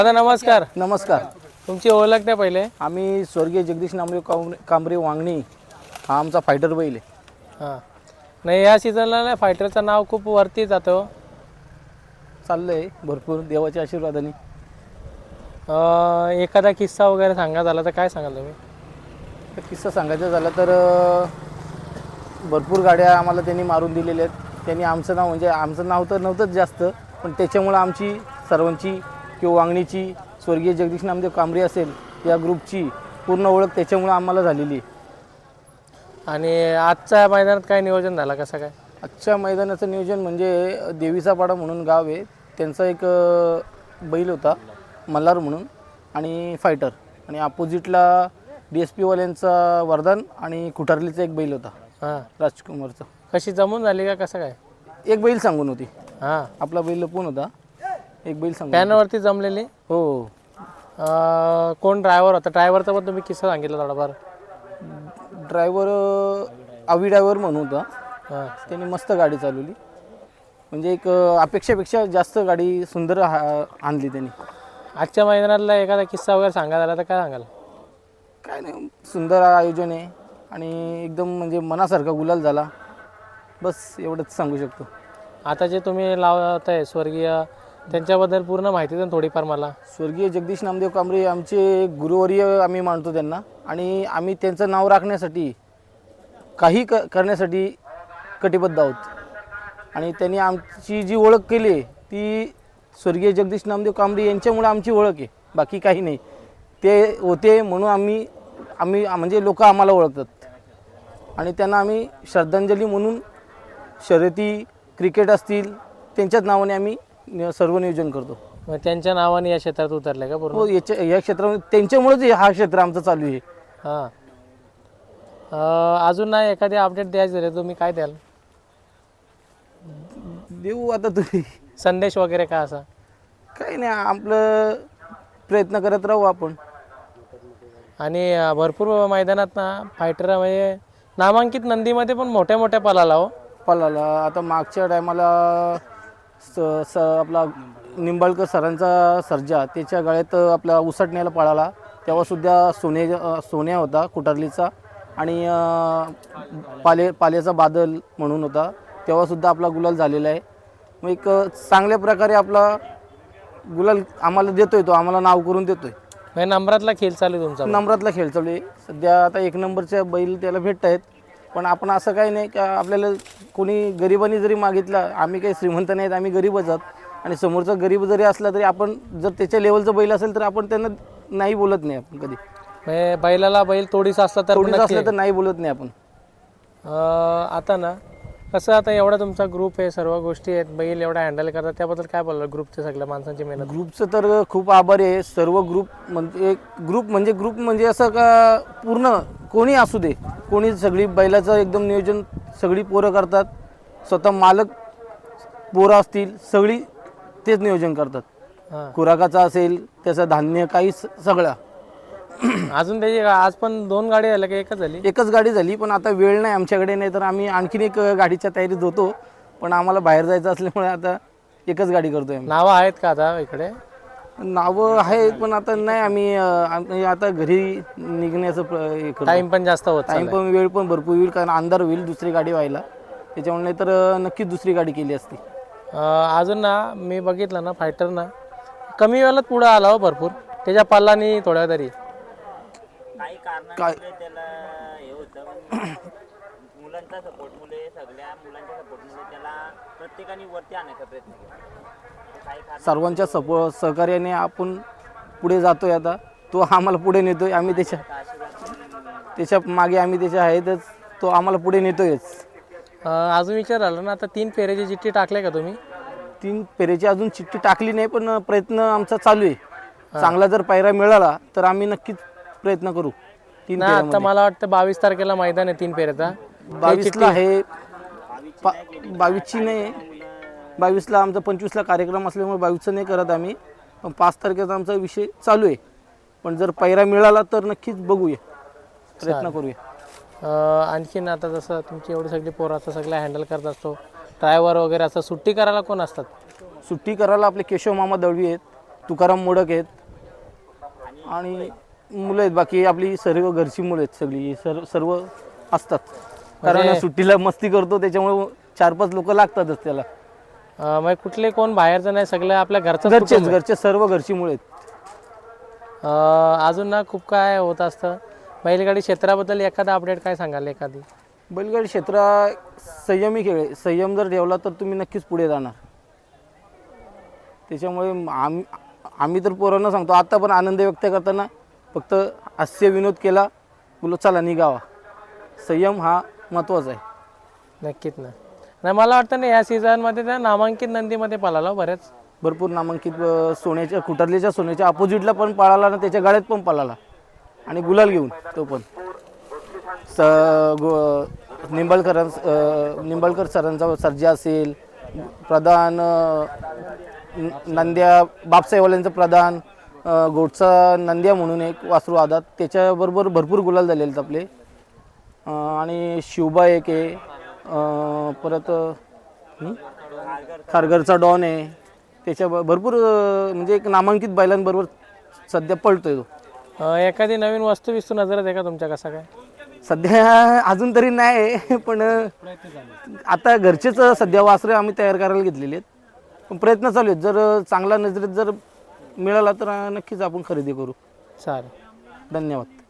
दादा नमस्कार. नमस्कार. तुमची ओळख द्या पहिले. आम्ही स्वर्गीय जगदीश नामदेव कांबरे वांगणी हा आमचा फायटर बैल आहे. हां नाही या सीझनला ना फायटरचं नाव खूप वरती जातं. चाललं आहे भरपूर देवाच्या आशीर्वादाने. एखादा किस्सा वगैरे सांगा झाला तर काय सांगाल तुम्ही? तर किस्सा सांगायचा झाला तर भरपूर गाड्या आम्हाला त्यांनी मारून दिलेल्या आहेत. त्यांनी आमचं नाव म्हणजे आमचं नाव तर नव्हतंच जास्त, पण त्याच्यामुळं आमची सर्वांची किंवा वांगणीची स्वर्गीय जगदीश नामदेव कांबरे असेल या ग्रुपची पूर्ण ओळख त्याच्यामुळं आम्हाला झालेली आहे. आणि आजच्या मैदानात काय नियोजन झालं कसं काय? आजच्या मैदानाचं नियोजन म्हणजे देवीचा पाडा म्हणून गाव आहे, त्यांचा एक बैल होता मल्हार म्हणून आणि फायटर, आणि अपोजिटला DSP वाल्यांचा वरदान आणि कुठारलीचा एक बैल होता हां राजकुमारचा. कशी जमून झाली का कसं काय? एक बैल सांगून होती, हां आपला बैल लपून होता, एक बैल सांगून. पॅनवरती जमलेली. हो. कोण ड्रायव्हर होता? ड्रायव्हरचा पण तुम्ही किस्सा सांगितला थोडाफार. ड्रायव्हर आवी ड्रायव्हर म्हणून होता. हां त्यांनी मस्त गाडी चालवली, म्हणजे एक अपेक्षेपेक्षा जास्त गाडी सुंदर आणली त्यांनी. आजच्या मैदानातला एखादा किस्सा वगैरे सांगा झाला तर काय सांगाल? काय नाही, सुंदर आयोजन आहे आणि एकदम म्हणजे मनासारखा गुलाल झाला, बस एवढंच सांगू शकतो. आता जे तुम्ही लावत आहे स्वर्गीय, त्यांच्याबद्दल पूर्ण माहिती द्या थोडीफार मला. स्वर्गीय जगदीश नामदेव कांबरे आमचे गुरुवर्य आम्ही मानतो त्यांना, आणि आम्ही त्यांचं नाव राखण्यासाठी काही करण्यासाठी कटिबद्ध आहोत. आणि त्यांनी आमची जी ओळख केली आहे ती स्वर्गीय जगदीश नामदेव कांबरे यांच्यामुळे आमची ओळख आहे, बाकी काही नाही. ते होते म्हणून आम्ही म्हणजे लोक आम्हाला ओळखतात, आणि त्यांना आम्ही श्रद्धांजली म्हणून शर्यती क्रिकेट असतील त्यांच्याच नावाने आम्ही सर्व नियोजन करतो. मग त्यांच्या नावाने या क्षेत्रात उतरले का पूर्ण? हो, या क्षेत्रामध्ये त्यांच्यामुळेच हा क्षेत्र आमचं चालू आहे. हां अजून नाही एखादी अपडेट द्यायचं झाले तुम्ही काय द्याल? देऊ आता तुम्ही संदेश वगैरे का असा? काही नाही, आपलं प्रयत्न करत राहू आपण. आणि भरपूर मैदानात ना फायटर म्हणजे नामांकित नंदीमध्ये पण मोठ्या मोठ्या पलाला हो. पळाला. आता मागच्या टायमाला आपला निंबाळकर सरांचा सर्जा त्याच्या गळ्यात आपला उसटण्याला पळाला, तेव्हासुद्धा सोन्या होता कुठारलीचा, आणि पाल्याचा बादल म्हणून होता, तेव्हासुद्धा आपला गुलाल झालेला आहे. मग एक चांगल्या प्रकारे आपला गुलाल आम्हाला देतोय, तो आम्हाला नाव करून देतोय. म्हणजे नंबरातला खेळ चालू आहे तुमचा? नंबरातला खेळ चालू आहे सध्या. आता 1 नंबरच्या बैल त्याला भेटत आहेत, पण आपण असं काही नाही का आपल्याला कोणी गरिबांनी जरी मागितला, आम्ही काही श्रीमंत नाहीत, आम्ही गरीबच आहोत, आणि समोरचा गरीब जरी असला तरी आपण जर त्याच्या लेवलचं बैल असेल तर आपण त्यांना नाही बोलत नाही आपण कधी. म्हणजे बैलाला बैल तोडीचा असला तर थोडीच असलं तर नाही बोलत नाही आपण. आता ना कसं, आता एवढा तुमचा ग्रुप आहे, सर्व गोष्टी आहेत, बैल एवढा हँडल करतात, त्याबद्दल काय बोलला ग्रुपच्या सगळ्या माणसांची मेहनत? ग्रुपचं तर खूप आभार आहे. सर्व ग्रुप म्हणजे असं का पूर्ण कोणी असू दे, कोणी सगळी बैलाचं एकदम नियोजन सगळी पोरं करतात. स्वतः मालक पोरं असतील सगळी तेच नियोजन करतात. हां खुराकाचा असेल त्याचं धान्य काही सगळं. अजून त्याची आज पण 2 गाडी झाल्या का एकच झाली? एकच गाडी झाली, पण आता वेळ नाही आमच्याकडे, नाही तर आम्ही आणखीन एक गाडीच्या तयारीत होतो, पण आम्हाला बाहेर जायचं असल्यामुळे आता एकच गाडी करतोय. नावं आहेत का आता इकडे? नावं आहेत, पण आता नाही, आम्ही आता घरी निघण्याचं टाइम पण जास्त होत टाईम पण वेळ पण भरपूर होईल, कारण अंधार होईल दुसरी गाडी व्हायला, त्याच्यामुळे नाही तर नक्कीच दुसरी गाडी केली असती. अजून ना मी बघितलं ना फायटर ना कमी वेळात पुढं आला हो भरपूर, त्याच्या पाल्लानी थोड्या तरी काय त्याला हे होतं, पण मुलांचा सपोर्टमुळे सगळ्या मुलांच्या सपोर्टमुळे त्याला प्रत्येकाने वरती आणायचा प्रयत्न केला. सर्वांच्या सहकार्याने आपण पुढे जातोय. आता तो आम्हाला पुढे नेतोय, आम्ही त्याच्या मागे आम्ही त्याच्या आहेतच, तो आम्हाला पुढे नेतोयच. अजून विचार आला ना, आता 3 फेऱ्याची चिठ्ठी टाकले का तुम्ही? 3 फेऱ्याची अजून चिठ्ठी टाकली नाही, पण प्रयत्न आमचा चालू आहे. चांगला जर पायरा मिळाला तर आम्ही नक्कीच प्रयत्न करू. 3 ना आता मला वाटतं 22 तारखेला मैदान आहे 3 फेऱ्याचा. 22ला आहे, 22ची नाही, 22ला आमचा 25ला कार्यक्रम असल्यामुळे 22चं नाही करत आम्ही, पण 5 तारखेचा आमचा विषय चालू आहे. पण जर पायरा मिळाला तर नक्कीच बघूया, प्रयत्न करूया. आणखीन आता जसं तुमची एवढी सगळी पोरं असं सगळं हँडल करत असतो, ड्रायव्हर वगैरे असं सुट्टी करायला कोण असतात? सुट्टी करायला आपले केशव मामा दळवी आहेत, तुकाराम मोडक आहेत आणि मुलं आहेत, बाकी आपली सर्व घरची मुलं आहेत सगळी, सर्व असतात. कारण सुट्टीला मस्ती करतो त्याच्यामुळे 4-5 लोक लागतातच त्याला. मग कुठले कोण बाहेरचं नाही, सगळं आपल्या घरचं घरचे सर्व घरची मुलं आहेत. अजून ना खूप काय होत असतं. बैलगाडी क्षेत्राबद्दल एखादा अपडेट काय सांगाल एखादी? बैलगाडी क्षेत्र संयमी खेळ आहे. संयम जर ठेवला तर तुम्ही नक्कीच पुढे जाणार. त्याच्यामुळे आम्ही तर पोरांना सांगतो, आता पण आनंद व्यक्त करताना फक्त हास्य विनोद केला, बोलो चला निघावा. संयम हा महत्त्वाचा आहे. नक्कीच ना. नाही मला वाटतं ना या सीझनमध्ये त्या नामांकित नंदीमध्ये पळाला बऱ्याच, भरपूर नामांकित सोन्याच्या कुठारलेच्या सोन्याच्या अपोजिटला पण पळाला ना, त्याच्या गाड्यात पण पळाला आणि गुलाल घेऊन तो पण. निंबाळकर सरांचा सर्जा असेल, प्रधान नंद्या बापसाहेबवाल्यांचं प्रधान, गोटचा नंद्या म्हणून एक वासरू आदात, त्याच्याबरोबर भरपूर गुलाल झालेले आहेत आपले. आणि शिवबा एक आहे, परत खारघरचा डॉन आहे, त्याच्या भरपूर म्हणजे एक नामांकित बैलांबरोबर सध्या पळतोय तो. एखादी नवीन वस्तू विस्तू नजरात आहे का तुमच्या? कसा काय सध्या अजून तरी नाही, पण आता घरचेच सध्या वासरे आम्ही तयार करायला घेतलेले आहेत. पण प्रयत्न चालू आहेत, जर चांगला नजरेत जर मिळाला तर नक्कीच आपण खरेदी करू. चालेल. धन्यवाद.